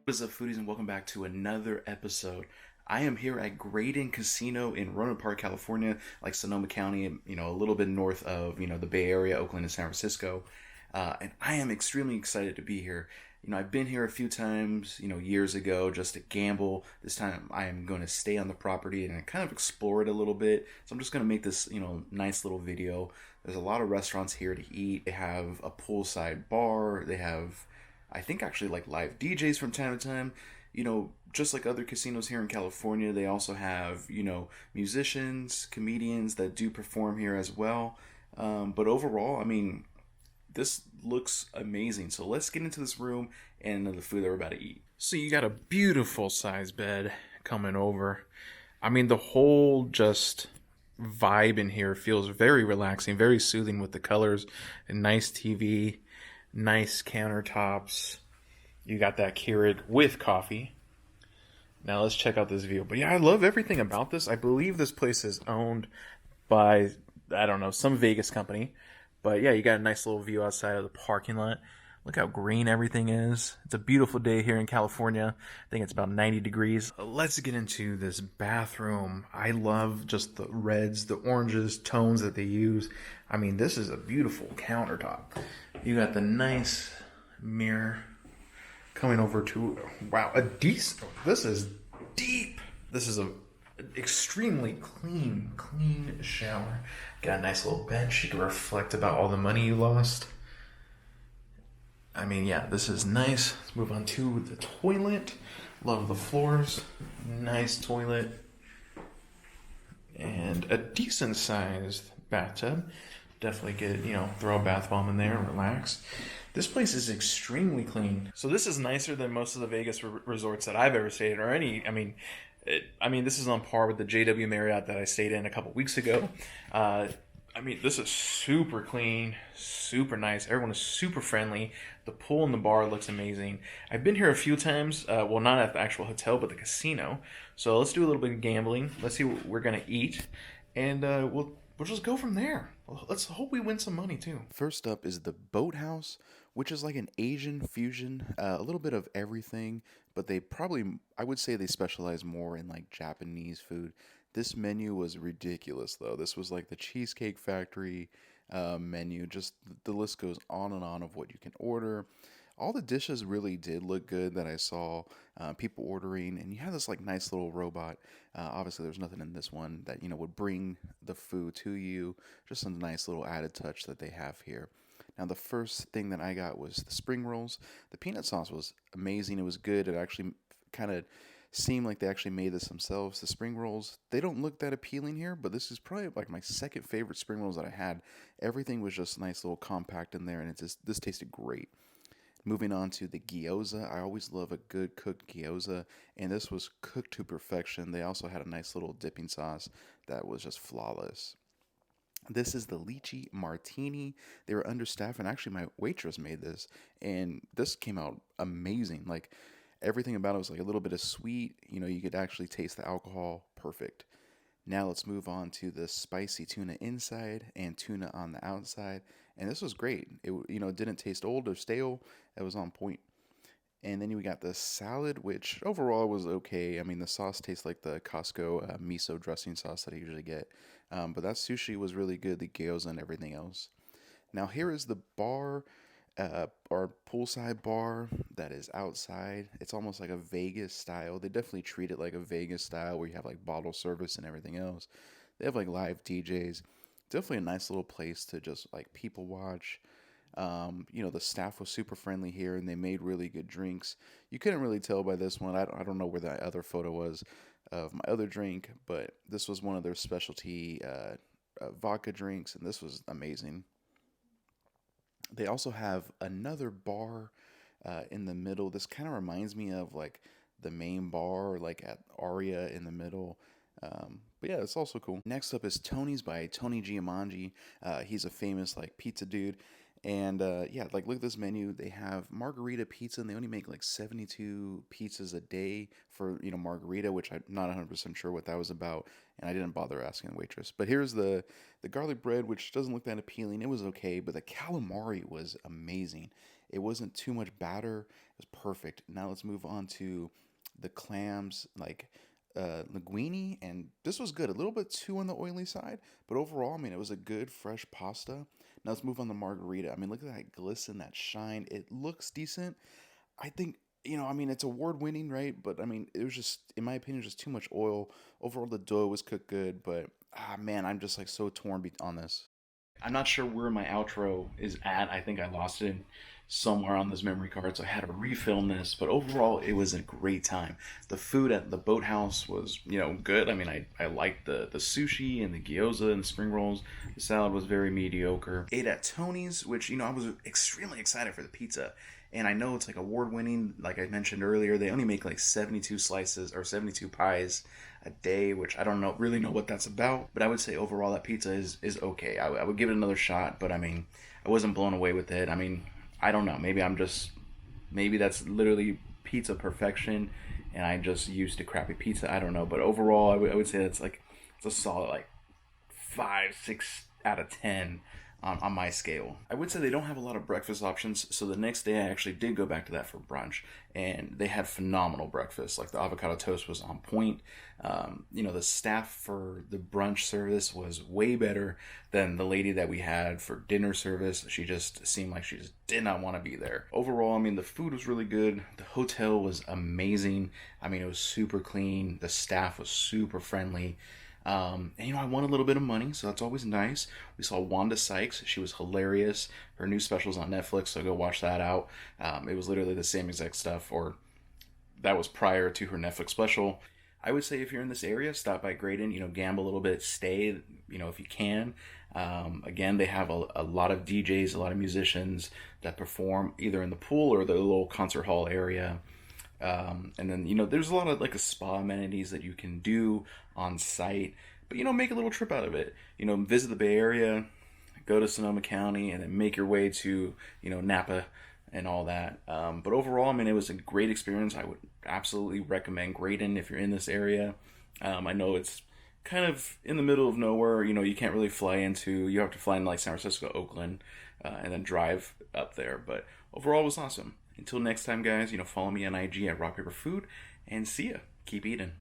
What is up, foodies, and welcome back to another episode. I am here at Graton Casino in Roanoke Park, California, like Sonoma County, a little bit north of, the Bay Area, Oakland, and San Francisco. And I am extremely excited to be here. I've been here a few times, years ago just to gamble. This time I am going to stay on the property and kind of explore it a little bit. So I'm just going to make this, nice little video. There's a lot of restaurants here to eat. They have a poolside bar. They have I think actually like live DJs from time to time. Just like other casinos here in California, they also have, musicians, comedians that do perform here as well. But overall, I mean, this looks amazing. So let's get into this room and the food that we're about to eat. So you got a beautiful size bed coming over. I mean, the whole just vibe in here feels very relaxing, very soothing with the colors, a nice TV, nice countertops. You got that Keurig with coffee. Now let's check out this view. But yeah, I love everything about this. I believe this place is owned by, I don't know, some Vegas company. But yeah, you got a nice little view outside of the parking lot. Look how green everything is. It's a beautiful day here in California. I think it's about 90 degrees. Let's get into this bathroom. I love just the reds, the oranges, tones that they use. I mean, this is a beautiful countertop. You got the nice mirror coming over to, wow, a decent, this is deep. This is a extremely clean shower. Got a nice little bench. You can reflect about all the money you lost. I mean, yeah, this is nice. Let's move on to the toilet. Love the floors. Nice toilet. And a decent sized bathtub. Definitely get, throw a bath bomb in there and relax. This place is extremely clean. So this is nicer than most of the Vegas resorts that I've ever stayed in, or any, this is on par with the JW Marriott that I stayed in a couple weeks ago. This is super clean, super nice. Everyone is super friendly. The pool and the bar looks amazing. I've been here a few times. Well, not at the actual hotel, but the casino. So let's do a little bit of gambling. Let's see what we're gonna eat, and we'll just go from there. Let's hope we win some money too. First up is the Boathouse, which is like an Asian fusion, a little bit of everything, but I would say they specialize more in like Japanese food. This menu was ridiculous, though. This was like the Cheesecake Factory menu. Just the list goes on and on of what you can order. All the dishes really did look good that I saw people ordering, and you have this like nice little robot. Obviously, there's nothing in this one that would bring the food to you. Just a nice little added touch that they have here. Now, the first thing that I got was the spring rolls. The peanut sauce was amazing. It was good. It actually kind of seemed like they actually made this themselves. The spring rolls, they don't look that appealing here, but this is probably like my second favorite spring rolls that I had. Everything was just nice little compact in there, and this tasted great. Moving on to the gyoza, I always love a good cooked gyoza, and this was cooked to perfection. They also had a nice little dipping sauce that was just flawless. This is the lychee martini. They were understaffed, and actually my waitress made this, and this came out amazing. Like everything about it was like a little bit of sweet. You could actually taste the alcohol. Perfect. Now let's move on to the spicy tuna inside and tuna on the outside, and this was great. It didn't taste old or stale. It was on point. And then we got the salad, which overall was okay. I mean, the sauce tastes like the Costco miso dressing sauce that I usually get. But that sushi was really good, the gyoza and everything else. Now, here is the bar, our poolside bar that is outside. It's almost like a Vegas style. They definitely treat it like a Vegas style where you have like bottle service and everything else. They have like live DJs. Definitely a nice little place to just like people watch. The staff was super friendly here, and they made really good drinks. You couldn't really tell by this one. I don't know where that other photo was of my other drink, but this was one of their specialty vodka drinks, and this was amazing. They also have another bar in the middle. This kind of reminds me of like the main bar, like at Aria in the middle. But yeah, it's also cool. Next up is Tony's by Tony Giamangi. He's a famous like pizza dude. And yeah, like look at this menu. They have margarita pizza, and they only make like 72 pizzas a day for margarita, which I'm not 100% sure what that was about, and I didn't bother asking the waitress. But here's the garlic bread, which doesn't look that appealing. It was okay, but the calamari was amazing. It wasn't too much batter. It was perfect. Now let's move on to the clams, like linguine, and this was good. A little bit too on the oily side, but overall, I mean, it was a good fresh pasta. Now let's move on to margarita. I mean, look at that glisten, that shine. It looks decent. I think, I mean, it's award winning, right? But I mean, it was just, in my opinion, just too much oil. Overall, the dough was cooked good, but man, I'm just like so torn on this. I'm not sure where my outro is at. I think I lost it somewhere on this memory card, so I had to refilm this. But overall, it was a great time. The food at the boathouse was, good. I mean, I liked the sushi and the gyoza and the spring rolls. The salad was very mediocre. Ate at Tony's, which, I was extremely excited for the pizza. And I know it's like award winning. Like I mentioned earlier, they only make like 72 slices or 72 pies a day, which I don't really know what that's about. But I would say overall that pizza is okay. I would give it another shot, but I mean, I wasn't blown away with it. I mean, I don't know. Maybe that's literally pizza perfection, and I just used to crappy pizza. I don't know. But overall, I would say it's a solid like 5, 6 out of 10 on my scale. I would say they don't have a lot of breakfast options, so the next day I actually did go back to that for brunch, and they had phenomenal breakfast. Like the avocado toast was on point. The staff for the brunch service was way better than the lady that we had for dinner service. She just seemed like she just did not want to be there. Overall, I mean, the food was really good. The hotel was amazing. I mean, it was super clean. The staff was super friendly. And I won a little bit of money, so that's always nice. We saw Wanda Sykes. She was hilarious. Her new special's on Netflix, so go watch that out. It was literally the same exact stuff, or that was prior to her Netflix special. I would say if you're in this area, stop by Graton, gamble a little bit, stay, if you can. Again, they have a lot of DJs, a lot of musicians that perform either in the pool or the little concert hall area. And then, there's a lot of like a spa amenities that you can do on site, but, make a little trip out of it. Visit the Bay Area, go to Sonoma County, and then make your way to, Napa and all that. But overall, I mean, it was a great experience. I would absolutely recommend Graton if you're in this area. I know it's kind of in the middle of nowhere. You can't really you have to fly into like San Francisco, Oakland, and then drive up there. But overall, it was awesome. Until next time, guys, follow me on IG at RockPaperFood, and see ya. Keep eating.